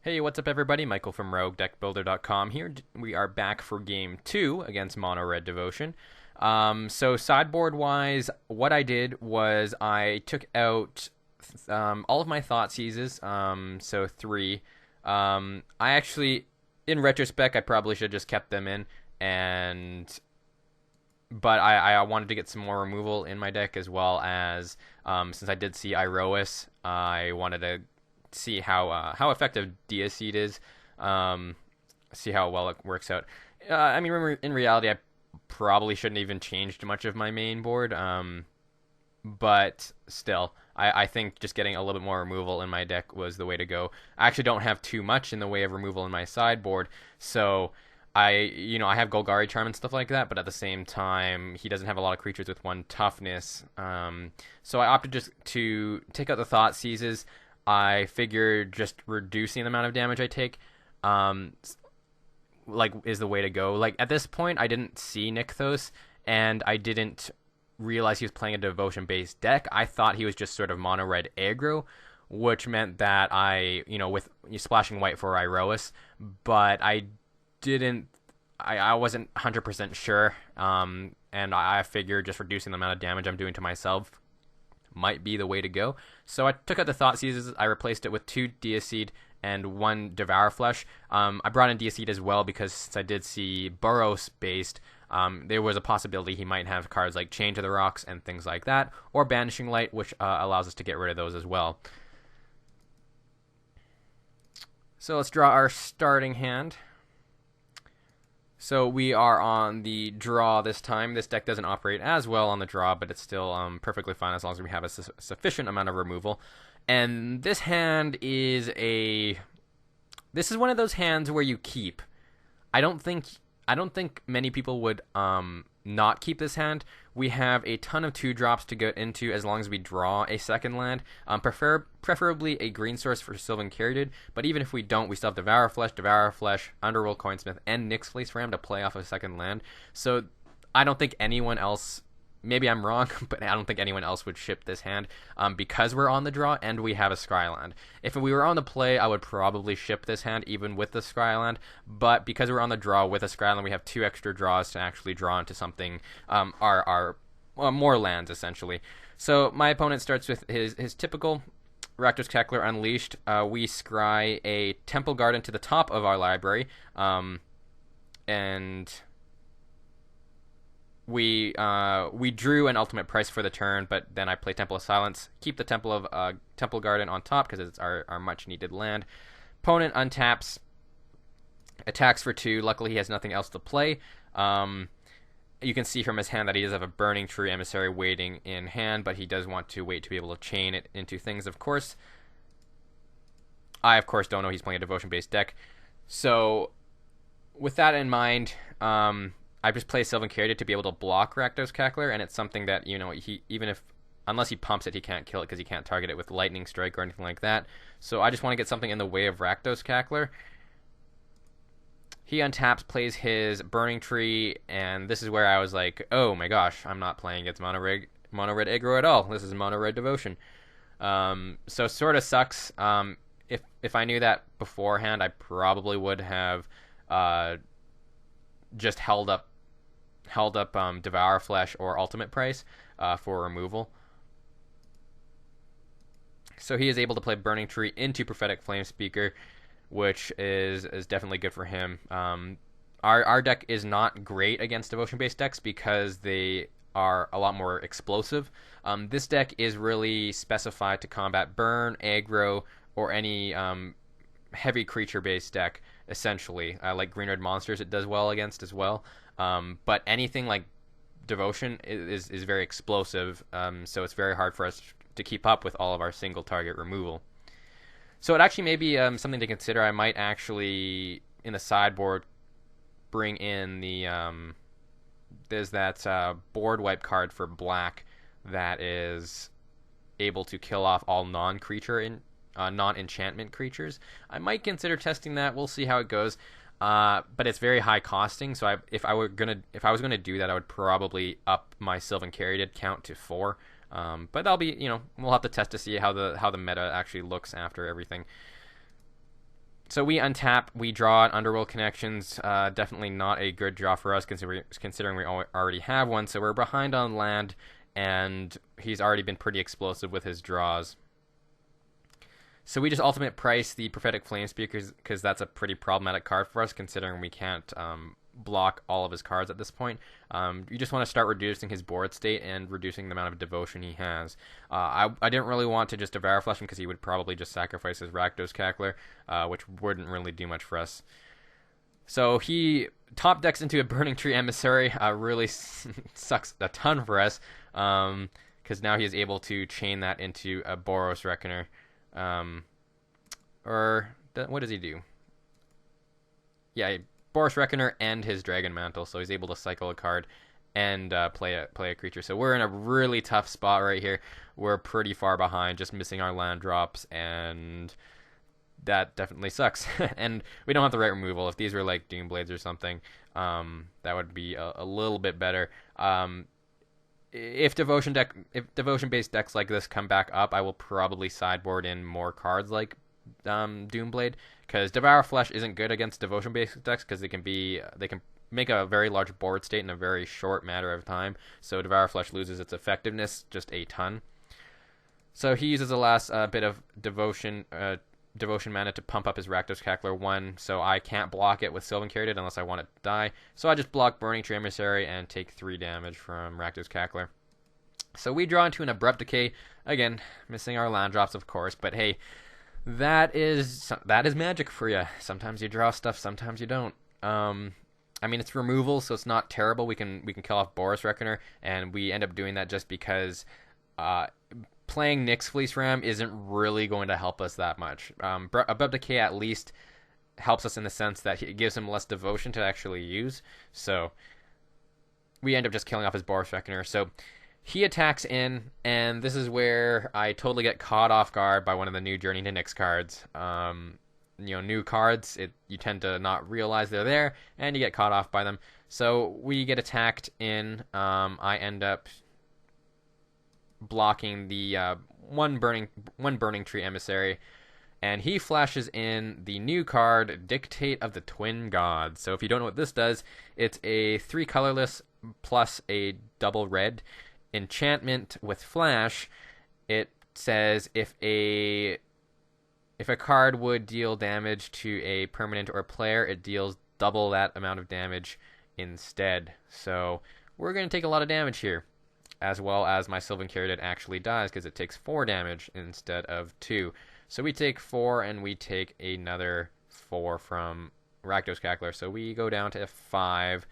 Hey, what's up, everybody? Michael from RogueDeckBuilder.com here. We are back for game 2 against Mono Red Devotion. So sideboard-wise, what I did was I took out all of my Thought Seizes, so 3. I actually, in retrospect, I probably should have just kept them in, but I wanted to get some more removal in my deck, as well as, since I did see Iroas, I wanted to see how effective Dia Seed is, see how well it works out. I mean, in reality, I probably shouldn't even changed much of my main board, but still, I think just getting a little bit more removal in my deck was the way to go. I actually don't have too much in the way of removal in my sideboard, so I have Golgari Charm and stuff like that, but at the same time, he doesn't have a lot of creatures with 1 toughness. So I opted just to take out the Thought Seizes. I figured just reducing the amount of damage I take, is the way to go. Like, at this point, I didn't see Nykthos, and I didn't realize he was playing a devotion-based deck. I thought he was just sort of mono-red aggro, which meant that with splashing white for Iroas, but I wasn't 100% sure, and I figured just reducing the amount of damage I'm doing to myself might be the way to go. So I took out the Thought Seizes, I replaced it with 2 Dia Seed and 1 Devour Flesh. I brought in Dia Seed as well because since I did see Boros based, there was a possibility he might have cards like Chain to the Rocks and things like that, or Banishing Light, which allows us to get rid of those as well. So let's draw our starting hand. So we are on the draw this time. This deck doesn't operate as well on the draw, but it's still perfectly fine as long as we have a sufficient amount of removal. And this hand is this is one of those hands where you keep. I don't think many people would not keep this hand. We have a ton of 2-drops to get into as long as we draw a second land. Preferably a green source for Sylvan Caryatid, but even if we don't, we still have Devour Flesh, Underworld Coinsmith, and Nyx's Fleece Ram to play off a second land. So I don't think anyone else, maybe I'm wrong, but I don't think anyone else would ship this hand because we're on the draw and we have a Scryland. If we were on the play, I would probably ship this hand even with the Scryland, but because we're on the draw with a Scryland, we have 2 extra draws to actually draw into something, more lands, essentially. So my opponent starts with his typical Rakdos Cackler Unleashed. We scry a Temple Garden to the top of our library, and we drew an ultimate price for the turn, but then I play Temple of Silence, keep the Temple Garden on top because it's our much needed land. Opponent untaps, attacks for 2. Luckily, he has nothing else to play. You can see from his hand that he does have a Burning Tree Emissary waiting in hand, but he does want to wait to be able to chain it into things, of course. I, of course, don't know he's playing a devotion-based deck. So, with that in mind, I just play Sylvan Caryatid to be able to block Rakdos Cackler, and it's something that, unless he pumps it, he can't kill it because he can't target it with Lightning Strike or anything like that. So I just want to get something in the way of Rakdos Cackler. He untaps, plays his Burning Tree, and this is where I was like, oh my gosh, I'm not playing against Mono Red aggro at all. This is Mono Red Devotion. So sort of sucks. If I knew that beforehand, I probably would have just held up Devour Flesh or Ultimate Price for removal. So he is able to play Burning Tree into Prophetic Flame Speaker, which is definitely good for him. Our deck is not great against devotion-based decks because they are a lot more explosive. This deck is really specified to combat burn, aggro, or any heavy creature-based deck, essentially. Like Green-Red Monsters it does well against as well. But anything like Devotion is very explosive, so it's very hard for us to keep up with all of our single-target removal. So it actually may be something to consider. I might actually, in the sideboard, bring in there's that board wipe card for black that is able to kill off all non-enchantment creatures. I might consider testing that. We'll see how it goes. But it's very high costing, so if I was gonna do that, I would probably up my Sylvan Caryatid count to 4. But that'll be, we'll have to test to see how the meta actually looks after everything. So we untap, we draw an Underworld Connections. Definitely not a good draw for us, considering we already have one. So we're behind on land, and he's already been pretty explosive with his draws. So we just ultimate price the Prophetic Flame Speakers, because that's a pretty problematic card for us, considering we can't block all of his cards at this point. You just want to start reducing his board state and reducing the amount of devotion he has. I didn't really want to just Devour Flesh him, because he would probably just sacrifice his Rakdos Cackler, which wouldn't really do much for us. So he top decks into a Burning Tree Emissary. Really sucks a ton for us, because now he is able to chain that into a Boros Reckoner. What does he do? Yeah, Boros Reckoner and his Dragon Mantle, so he's able to cycle a card and play a creature. So we're in a really tough spot right here. We're pretty far behind, just missing our land drops, and that definitely sucks. And we don't have the right removal. If these were like Doomblades or something, that would be a little bit better. If devotion-based decks like this come back up, I will probably sideboard in more cards like Doomblade, because Devour Flesh isn't good against devotion-based decks, because they can make a very large board state in a very short matter of time. So Devour Flesh loses its effectiveness just a ton. So he uses the last bit of devotion mana to pump up his Rakdos Cackler 1, so I can't block it with Sylvan Caryatid unless I want it to die. So I just block Burning Tree Emissary and take 3 damage from Rakdos Cackler. So we draw into an Abrupt Decay, again, missing our land drops, of course, but hey, that is magic for you. Sometimes you draw stuff, sometimes you don't. I mean, it's removal, so it's not terrible. We can kill off Boros Reckoner, and we end up doing that just because playing Nyx Fleece Ram isn't really going to help us that much. Abrupt Decay at least helps us in the sense that it gives him less devotion to actually use. So we end up just killing off his Boros Reckoner. So he attacks in, and this is where I totally get caught off guard by one of the new Journey to Nyx cards. New cards, you tend to not realize they're there, and you get caught off by them. So we get attacked in. I end up blocking the one burning tree emissary, and he flashes in the new card, Dictate of the Twin Gods. So if you don't know what this does, it's a 3 colorless plus a double red enchantment with flash. It says if a card would deal damage to a permanent or player, it deals double that amount of damage instead. So we're going to take a lot of damage here, as well as my Sylvan Caryatid actually dies because it takes 4 damage instead of 2. So we take 4, and we take another 4 from Rakdos Cackler. So we go down to 5.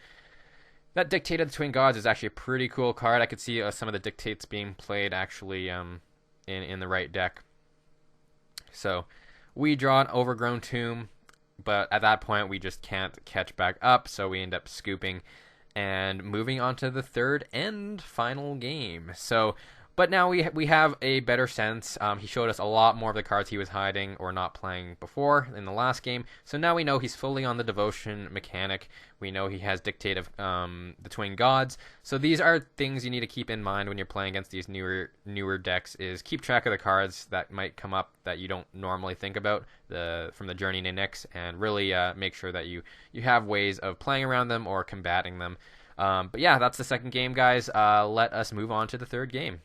That Dictate of the Twin Gods is actually a pretty cool card. I could see some of the dictates being played actually in the right deck. So we draw an Overgrown Tomb, but at that point we just can't catch back up, so we end up scooping and moving on to the third and final game. But now we have a better sense. He showed us a lot more of the cards he was hiding or not playing before in the last game. So now we know he's fully on the devotion mechanic. We know he has Dictate of the Twin Gods. So these are things you need to keep in mind when you're playing against these newer decks, is keep track of the cards that might come up that you don't normally think about from the Journey to Nyx, and really make sure that you have ways of playing around them or combating them. But yeah, that's the second game, guys. Let us move on to the third game.